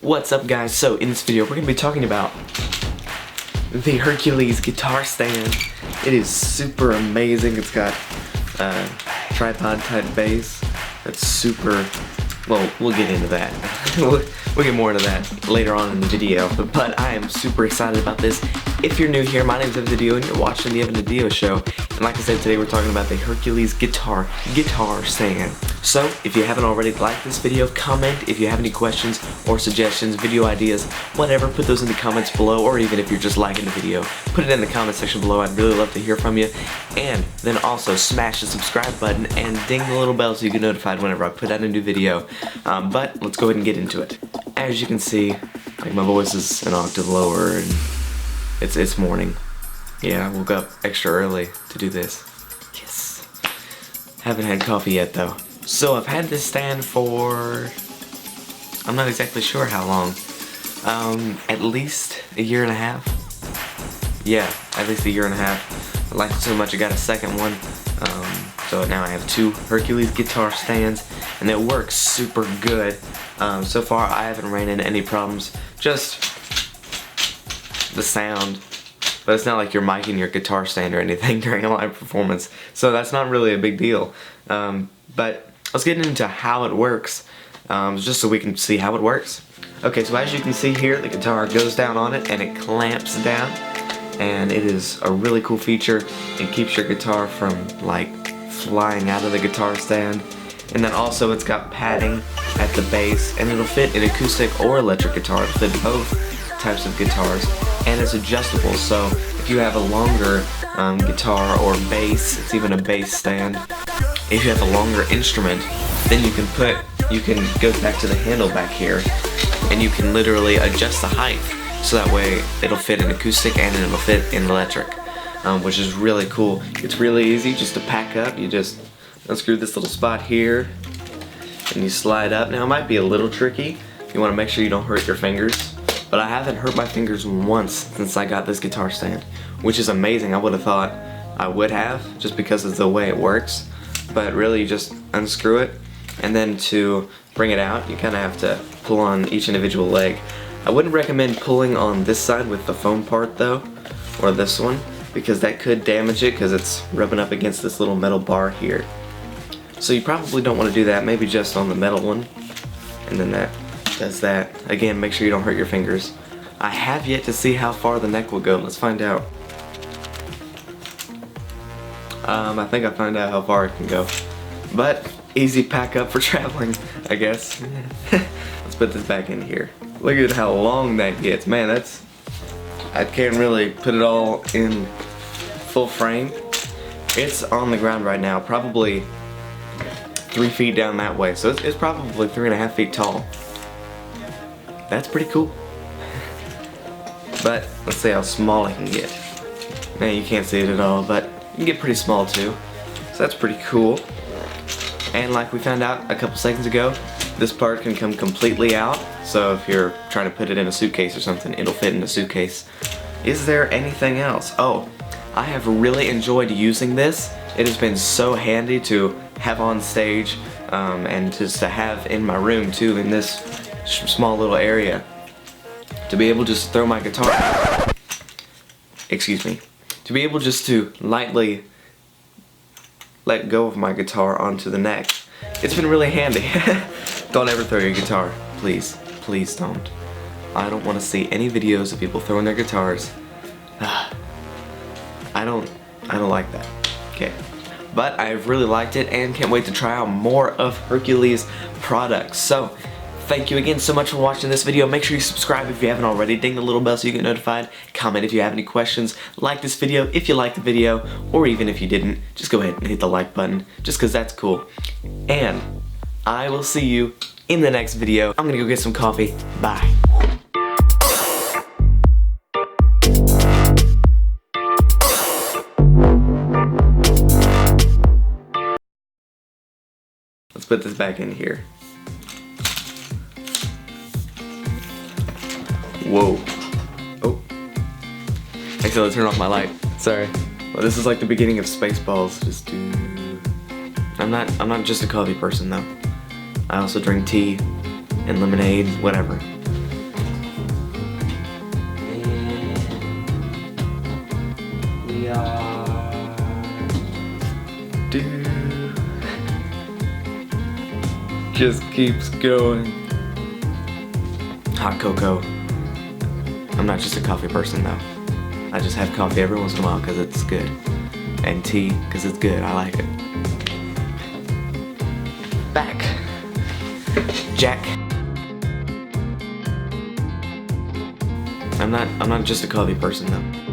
What's up, guys? So in this video we're going to be talking about the Hercules guitar stand. It is super amazing. It's got a tripod type base that's super, well, we'll get into that. we'll get more into that later on in the video, but I am super excited about this. If you're new here, my name is DiDio and you're watching the DiDio show. And like I said, today we're talking about the Hercules guitar stand. So if you haven't already, like this video, comment if you have any questions or suggestions, video ideas, whatever, put those in the comments below, or even if you're just liking the video, put it in the comment section below. I'd really love to hear from you. And then also smash the subscribe button and ding the little bell so you get notified whenever I put out a new video. But let's go ahead and get into it. As you can see, like, my voice is an octave lower and it's morning. Yeah, I woke up extra early to do this. Yes. Haven't had coffee yet though. So I've had this stand for, I'm not exactly sure how long. At least a year and a half. Yeah, at least a year and a half. I liked it so much I got a second one. So now I have two Hercules guitar stands and it works super good. So far I haven't ran into any problems. Just the sound. But it's not like you're micing your guitar stand or anything during a live performance, so that's not really a big deal. But let's get into how it works, just so we can see how it works. Okay, so as you can see here, the guitar goes down on it and it clamps down, and it is a really cool feature. It keeps your guitar from like flying out of the guitar stand. And then also it's got padding at the base, and it'll fit an acoustic or electric guitar. It'll fit both types of guitars, and it's adjustable, so if you have a longer guitar or bass, it's even a bass stand. If you have a longer instrument, then you can go back to the handle back here and you can literally adjust the height, so that way it'll fit an acoustic and it'll fit an electric, which is really cool. It's really easy just to pack up. You just unscrew this little spot here and you slide up. Now it might be a little tricky. You want to make sure you don't hurt your fingers. But I haven't hurt my fingers once since I got this guitar stand, which is amazing. I would have thought I would have, just because of the way it works. But really, you just unscrew it, and then to bring it out, you kind of have to pull on each individual leg. I wouldn't recommend pulling on this side with the foam part though, or this one, because that could damage it because it's rubbing up against this little metal bar here. So you probably don't want to do that, maybe just on the metal one, and then that does that. Again, make sure you don't hurt your fingers. I have yet to see how far the neck will go. Let's find out. I think I found out how far it can go. But easy pack up for traveling, I guess. Let's put this back in here. Look at how long that gets. Man, I can't really put it all in full frame. It's on the ground right now, probably 3 feet down that way. So it's probably 3.5 feet tall. That's pretty cool. But let's see how small I can get. Now you can't see it at all, but you can get pretty small too. So that's pretty cool. And like we found out a couple seconds ago, this part can come completely out. So if you're trying to put it in a suitcase or something, it'll fit in a suitcase. Is there anything else? Oh, I have really enjoyed using this. It has been so handy to have on stage, and just to have in my room too, in this small little area, to be able just to throw my guitar, to be able just to lightly let go of my guitar onto the neck. It's been really handy. Don't ever throw your guitar, please don't. I don't want to see any videos of people throwing their guitars. I don't like that. Okay, but I've really liked it and can't wait to try out more of Hercules products. So thank you again so much for watching this video. Make sure you subscribe if you haven't already. Ding the little bell so you get notified. Comment if you have any questions. Like this video if you liked the video, or even if you didn't, just go ahead and hit the like button, just because that's cool. And I will see you in the next video. I'm gonna go get some coffee. Bye. Let's put this back in here. Whoa. Oh. Actually, let's turn off my light. Sorry. Well, this is like the beginning of Spaceballs. Just do. I'm not just a coffee person though. I also drink tea and lemonade, whatever. just keeps going. Hot cocoa. I'm not just a coffee person though. I just have coffee every once in a while because it's good. And tea because it's good. I like it. Back. Jack. I'm not just a coffee person though.